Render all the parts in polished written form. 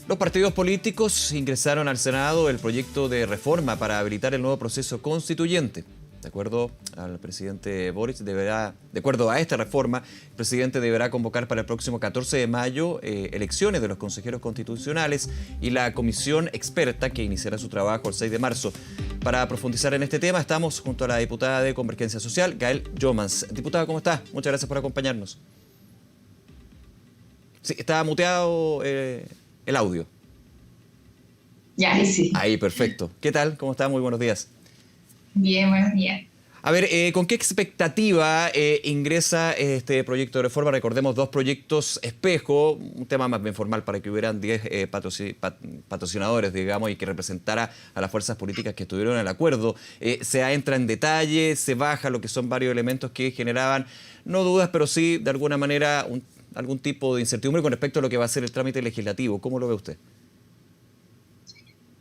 Los partidos políticos ingresaron al Senado el proyecto de reforma para habilitar el nuevo proceso constituyente. De acuerdo al presidente Boric, de acuerdo a esta reforma, el presidente deberá convocar para el próximo 14 de mayo elecciones de los consejeros constitucionales y la comisión experta que iniciará su trabajo el 6 de marzo. Para profundizar en este tema, estamos junto a la diputada de Convergencia Social, Gael Jomans. Diputada, ¿cómo está? Muchas gracias por acompañarnos. Sí, estaba muteado el audio. Ya, ahí sí. Ahí, perfecto. ¿Qué tal? ¿Cómo está? Muy buenos días. Bien, buenos días. A ver, ¿con qué expectativa ingresa este proyecto de reforma? Recordemos dos proyectos espejo, un tema más bien formal para que hubieran 10 patrocinadores, digamos, y que representara a las fuerzas políticas que estuvieron en el acuerdo. Se entra en detalle, se baja lo que son varios elementos que generaban, no dudas, pero sí, de alguna manera, algún tipo de incertidumbre con respecto a lo que va a ser el trámite legislativo. ¿Cómo lo ve usted?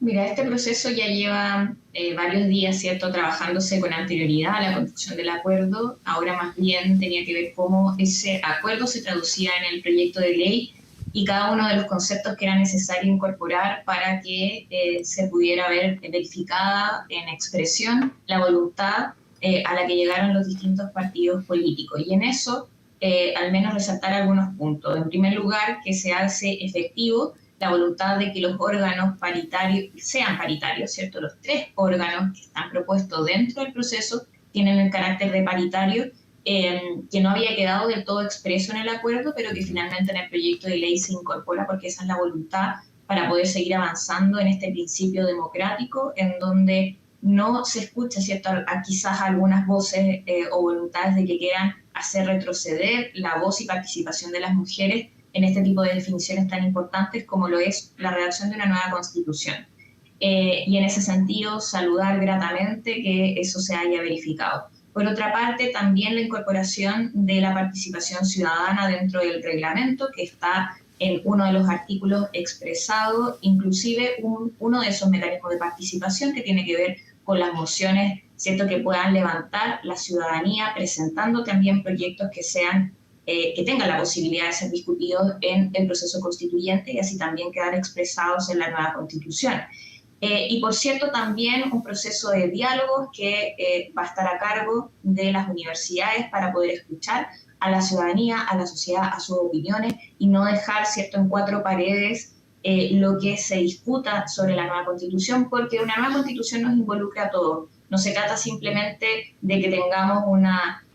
Mira, este proceso ya lleva varios días, ¿cierto?, trabajándose con anterioridad a la construcción del acuerdo. Ahora más bien tenía que ver cómo ese acuerdo se traducía en el proyecto de ley y cada uno de los conceptos que era necesario incorporar para que se pudiera ver verificada en expresión la voluntad a la que llegaron los distintos partidos políticos. Y en eso, al menos resaltar algunos puntos. En primer lugar, que se hace efectivo la voluntad de que los órganos paritarios sean paritarios, ¿cierto? Los 3 órganos que están propuestos dentro del proceso tienen el carácter de paritario, que no había quedado del todo expreso en el acuerdo, pero que finalmente en el proyecto de ley se incorpora porque esa es la voluntad para poder seguir avanzando en este principio democrático, en donde no se escucha, ¿cierto?, a quizás algunas voces o voluntades de que quieran hacer retroceder la voz y participación de las mujeres en este tipo de definiciones tan importantes como lo es la redacción de una nueva constitución. Y en ese sentido, saludar gratamente que eso se haya verificado. Por otra parte, también la incorporación de la participación ciudadana dentro del reglamento, que está en uno de los artículos expresado, inclusive uno de esos mecanismos de participación que tiene que ver con las mociones, ¿cierto?, que puedan levantar la ciudadanía, presentando también proyectos que sean que tengan la posibilidad de ser discutidos en el proceso constituyente y así también quedar expresados en la nueva constitución. Y por cierto, también un proceso de diálogo que va a estar a cargo de las universidades para poder escuchar a la ciudadanía, a la sociedad, a sus opiniones y no dejar, ¿cierto?, en 4 paredes lo que se discuta sobre la nueva constitución, porque una nueva constitución nos involucra a todos. No se trata simplemente de que tengamos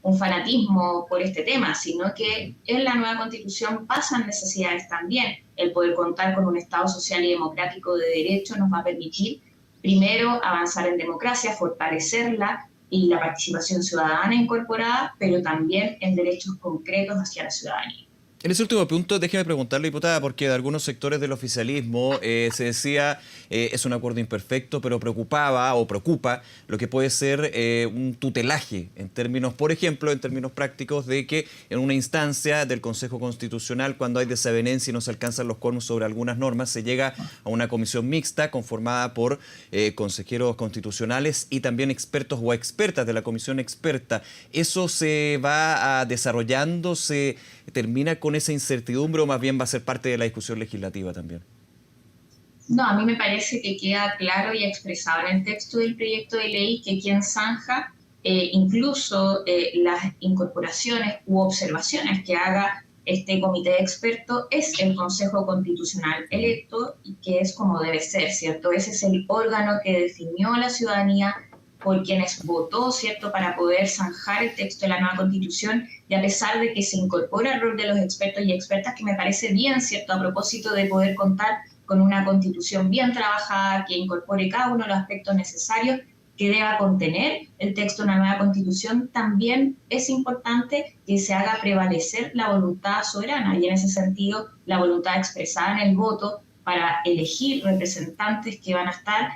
un fanatismo por este tema, sino que en la nueva constitución pasan necesidades también. El poder contar con un Estado social y democrático de derecho nos va a permitir, primero, avanzar en democracia, fortalecerla y la participación ciudadana incorporada, pero también en derechos concretos hacia la ciudadanía. En ese último punto, déjeme preguntarle, diputada, porque de algunos sectores del oficialismo se decía es un acuerdo imperfecto, pero preocupaba o preocupa lo que puede ser un tutelaje en términos, por ejemplo, en términos prácticos, de que en una instancia del Consejo Constitucional, cuando hay desavenencia y no se alcanzan los quórums sobre algunas normas, se llega a una comisión mixta conformada por consejeros constitucionales y también expertos o expertas de la comisión experta. ¿Eso se va desarrollando, se termina con esa incertidumbre o más bien va a ser parte de la discusión legislativa también? No, a mí me parece que queda claro y expresado en el texto del proyecto de ley que quien zanja incluso las incorporaciones u observaciones que haga este comité de expertos es el Consejo Constitucional electo y que es como debe ser, ¿cierto? Ese es el órgano que definió a la ciudadanía por quienes votó, ¿cierto?, para poder zanjar el texto de la nueva Constitución, y a pesar de que se incorpora el rol de los expertos y expertas, que me parece bien, ¿cierto?, a propósito de poder contar con una Constitución bien trabajada, que incorpore cada uno de los aspectos necesarios que deba contener el texto de una nueva Constitución, también es importante que se haga prevalecer la voluntad soberana, y en ese sentido la voluntad expresada en el voto para elegir representantes que van a estar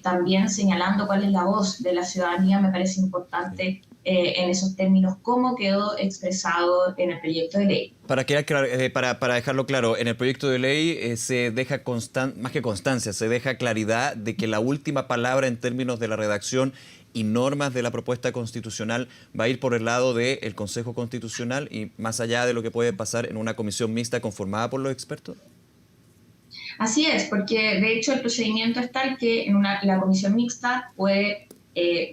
también señalando cuál es la voz de la ciudadanía, me parece importante en esos términos cómo quedó expresado en el proyecto de ley. Para dejarlo claro, en el proyecto de ley se deja más que constancia, se deja claridad de que la última palabra en términos de la redacción y normas de la propuesta constitucional va a ir por el lado del Consejo Constitucional y más allá de lo que puede pasar en una comisión mixta conformada por los expertos. Así es, porque de hecho el procedimiento es tal que la comisión mixta puede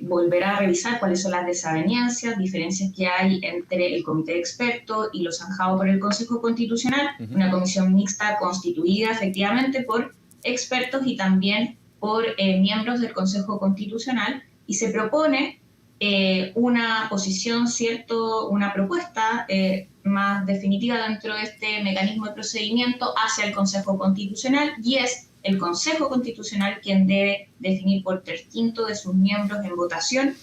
volver a revisar cuáles son las desavenencias, diferencias que hay entre el comité de expertos y lo zanjado por el Consejo Constitucional, una comisión mixta constituida efectivamente por expertos y también por miembros del Consejo Constitucional, y se propone una posición, ¿cierto?, una propuesta más definitiva dentro de este mecanismo de procedimiento hacia el Consejo Constitucional, y es el Consejo Constitucional quien debe definir por 3/5 de sus miembros en votación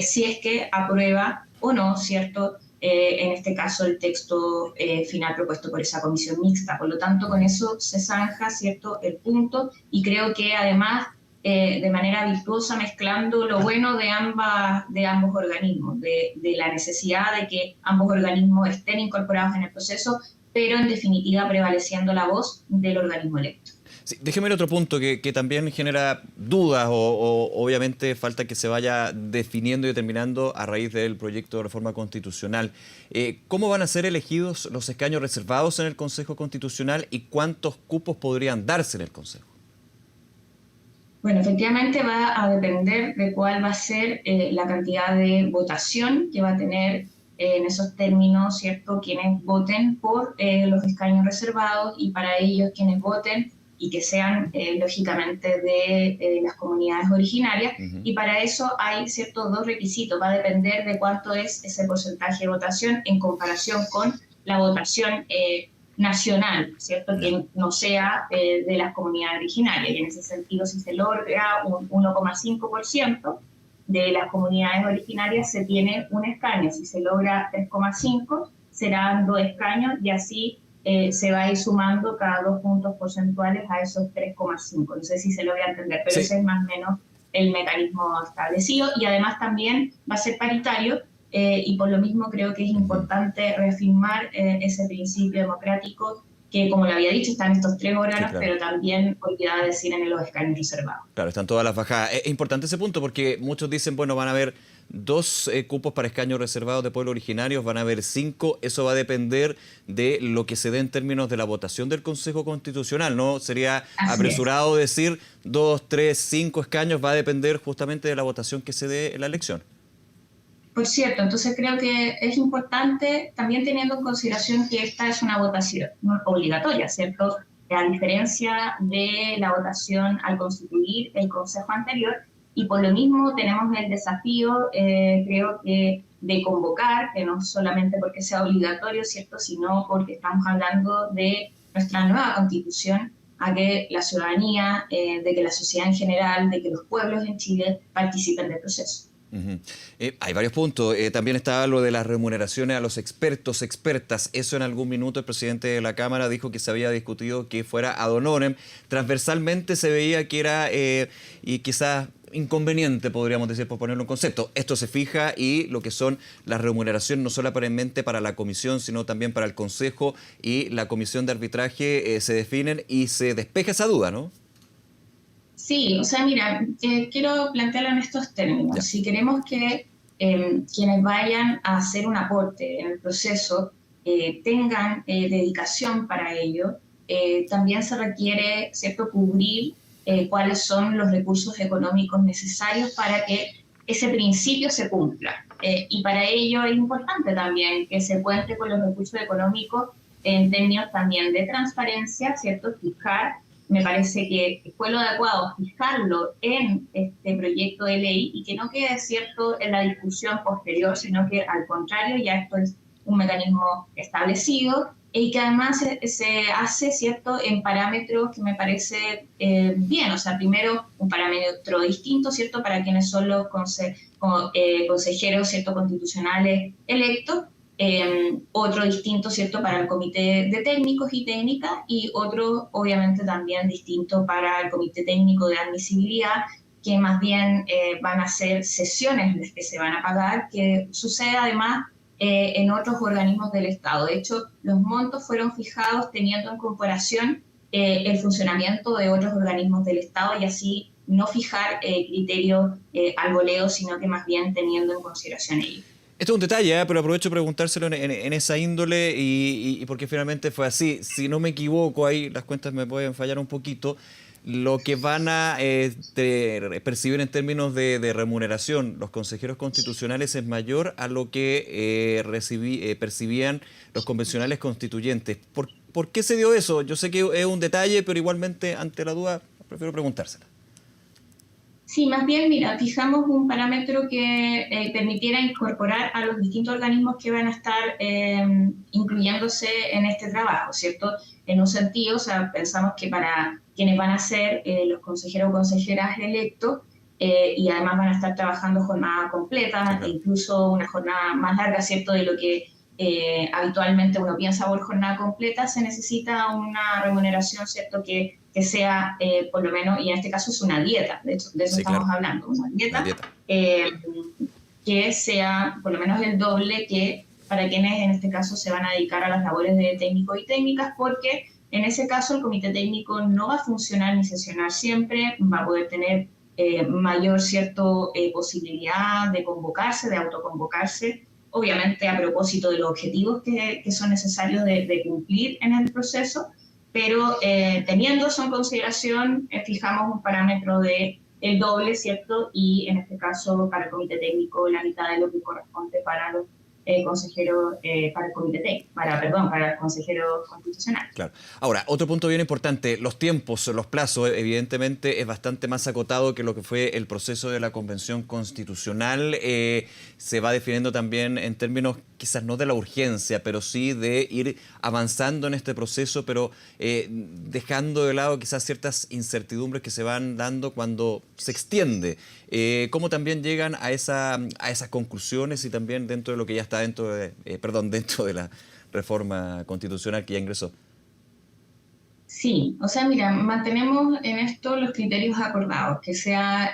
si es que aprueba o no, ¿cierto?, en este caso el texto final propuesto por esa comisión mixta. Por lo tanto, con eso se zanja, ¿cierto?, el punto, y creo que además de manera virtuosa, mezclando lo bueno de ambos organismos, de la necesidad de que ambos organismos estén incorporados en el proceso, pero en definitiva prevaleciendo la voz del organismo electo. Sí, déjeme ver otro punto que también genera dudas o obviamente falta que se vaya definiendo y determinando a raíz del proyecto de reforma constitucional. ¿Cómo van a ser elegidos los escaños reservados en el Consejo Constitucional y cuántos cupos podrían darse en el Consejo? Bueno, efectivamente va a depender de cuál va a ser la cantidad de votación que va a tener en esos términos, ¿cierto?, quienes voten por los escaños reservados, y para ellos quienes voten y que sean lógicamente de las comunidades originarias. Y para eso hay ciertos dos requisitos. Va a depender de cuánto es ese porcentaje de votación en comparación con la votación nacional, ¿cierto?, que no sea de las comunidades originarias. Y en ese sentido, si se logra un 1,5% de las comunidades originarias, se tiene un escaño. Si se logra 3,5, serán 2 escaños, y así se va a ir sumando cada 2 puntos porcentuales a esos 3,5. No sé si se logra entender, pero sí, ese es más o menos el mecanismo establecido. Y además también va a ser paritario, y por lo mismo creo que es importante reafirmar ese principio democrático que, como lo había dicho, están estos 3 órganos, sí, claro, pero también olvidaba decir en los escaños reservados. Claro, están todas las bajadas. Es importante ese punto porque muchos dicen, bueno, van a haber 2 cupos para escaños reservados de pueblos originarios, van a haber 5, eso va a depender de lo que se dé en términos de la votación del Consejo Constitucional, ¿no? Sería apresurado decir 2, 3, 5 escaños, va a depender justamente de la votación que se dé en la elección. Por cierto, entonces creo que es importante, también teniendo en consideración que esta es una votación obligatoria, ¿cierto?, a diferencia de la votación al constituir el Consejo anterior, y por lo mismo tenemos el desafío, creo que, de convocar, que no solamente porque sea obligatorio, ¿cierto?, sino porque estamos hablando de nuestra nueva Constitución, a que la ciudadanía, de que la sociedad en general, de que los pueblos en Chile participen del proceso. Hay varios puntos. También estaba lo de las remuneraciones a los expertos, expertas. Eso en algún minuto el presidente de la Cámara dijo que se había discutido que fuera ad honorem. Transversalmente se veía que era, y quizás inconveniente, podríamos decir, por ponerlo en concepto. Esto se fija y lo que son las remuneraciones no solamente para la comisión, sino también para el Consejo y la comisión de arbitraje se definen y se despeja esa duda, ¿no? Sí, o sea, mira, quiero plantearlo en estos términos. Ya. Si queremos que quienes vayan a hacer un aporte en el proceso tengan dedicación para ello, también se requiere, ¿cierto?, cubrir cuáles son los recursos económicos necesarios para que ese principio se cumpla. Y para ello es importante también que se cuente con los recursos económicos en términos también de transparencia, ¿cierto?, fijar. Me parece que fue lo adecuado fijarlo en este proyecto de ley y que no quede, ¿cierto?, en la discusión posterior, sino que al contrario, ya esto es un mecanismo establecido y que además se hace, ¿cierto?, en parámetros que me parece bien. O sea, primero un parámetro distinto, ¿cierto?, para quienes son los consejeros, ¿cierto?, constitucionales electos. Otro distinto, ¿cierto?, para el comité de técnicos y técnicas, y otro obviamente también distinto para el comité técnico de admisibilidad, que más bien van a ser sesiones que se van a pagar, que sucede además en otros organismos del Estado. De hecho, los montos fueron fijados teniendo en comparación el funcionamiento de otros organismos del Estado, y así no fijar criterios al voleo, sino que más bien teniendo en consideración ellos. Esto es un detalle, pero aprovecho de preguntárselo en esa índole y porque finalmente fue así. Si no me equivoco, ahí las cuentas me pueden fallar un poquito. Lo que van a percibir en términos de remuneración los consejeros constitucionales es mayor a lo que percibían los convencionales constituyentes. ¿Por qué se dio eso? Yo sé que es un detalle, pero igualmente, ante la duda, prefiero preguntársela. Sí, más bien, mira, fijamos un parámetro que permitiera incorporar a los distintos organismos que van a estar incluyéndose en este trabajo, ¿cierto? En un sentido, o sea, pensamos que para quienes van a ser los consejeros o consejeras electos y además van a estar trabajando jornada completa, Sí, e claro. incluso una jornada más larga, ¿cierto? De lo que habitualmente uno piensa por jornada completa, se necesita una remuneración, ¿cierto? Que sea por lo menos, y en este caso es una dieta, de hecho, de eso Sí, estamos claro. hablando, una Una dieta dieta. eh, que sea por lo menos el doble que para quienes en este caso se van a dedicar a las labores de técnicos y técnicas, porque en ese caso el comité técnico no va a funcionar ni sesionar siempre, va a poder tener mayor cierto posibilidad de convocarse, de autoconvocarse, obviamente a propósito de los objetivos que son necesarios de cumplir en el proceso, pero teniendo eso en consideración, fijamos un parámetro de el doble, ¿cierto? Y en este caso, para el comité técnico, la mitad de lo que corresponde para los consejeros, para el comité técnico, perdón, para el consejero constitucional. Claro. Ahora, otro punto bien importante, los tiempos, los plazos, evidentemente es bastante más acotado que lo que fue el proceso de la Convención Constitucional. Se va definiendo también en términos quizás no de la urgencia, pero sí de ir avanzando en este proceso, pero dejando de lado quizás ciertas incertidumbres que se van dando cuando se extiende. ¿Cómo también llegan a esas conclusiones y también dentro de lo que ya está dentro de la reforma constitucional que ya ingresó? Sí, o sea, mira, mantenemos en esto los criterios acordados, que sea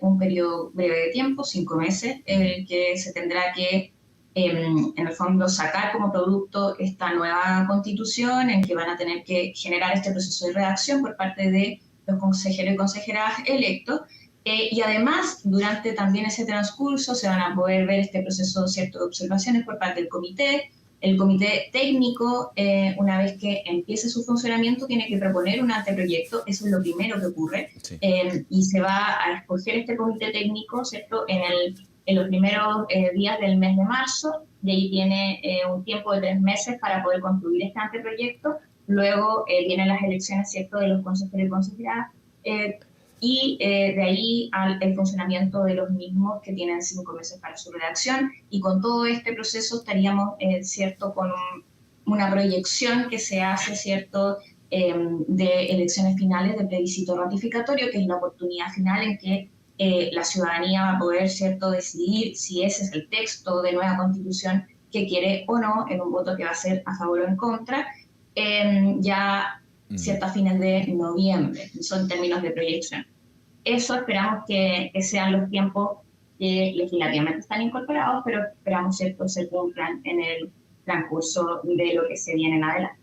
un periodo breve de tiempo, 5 meses, el que se tendrá que, en el fondo, sacar como producto esta nueva constitución, en que van a tener que generar este proceso de redacción por parte de los consejeros y consejeras electos, y además, durante también ese transcurso, se van a poder ver este proceso, cierto, de observaciones por parte del comité. El comité técnico, una vez que empiece su funcionamiento, tiene que proponer un anteproyecto, eso es lo primero que ocurre, Sí. y se va a escoger este comité técnico, ¿cierto?, en los primeros días del mes de marzo, y ahí tiene un tiempo de 3 meses para poder concluir este anteproyecto. Luego vienen las elecciones, ¿cierto?, de los consejeros y consejeras, y de ahí el funcionamiento de los mismos, que tienen 5 meses para su redacción, y con todo este proceso estaríamos, cierto, con una proyección que se hace, cierto, de elecciones finales de plebiscito ratificatorio, que es la oportunidad final en que la ciudadanía va a poder, cierto, decidir si ese es el texto de nueva constitución que quiere o no, en un voto que va a ser a favor o en contra, ya cierto, a fines de noviembre, son términos de proyección. Eso esperamos que sean los tiempos que legislativamente están incorporados, pero esperamos, cierto, se cumplan en el transcurso de lo que se viene en adelante.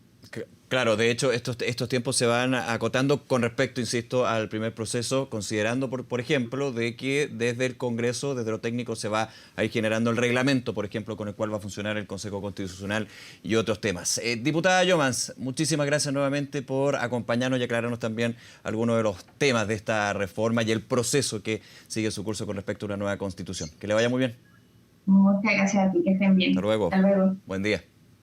Claro, de hecho, estos tiempos se van acotando con respecto, insisto, al primer proceso, considerando, por ejemplo, de que desde el Congreso, desde lo técnico, se va a ir generando el reglamento, por ejemplo, con el cual va a funcionar el Consejo Constitucional y otros temas. Diputada Youmans, muchísimas gracias nuevamente por acompañarnos y aclararnos también algunos de los temas de esta reforma y el proceso que sigue su curso con respecto a una nueva Constitución. Que le vaya muy bien. Muchas gracias a ti, que estén Hasta bien. luego. Hasta luego. Buen día.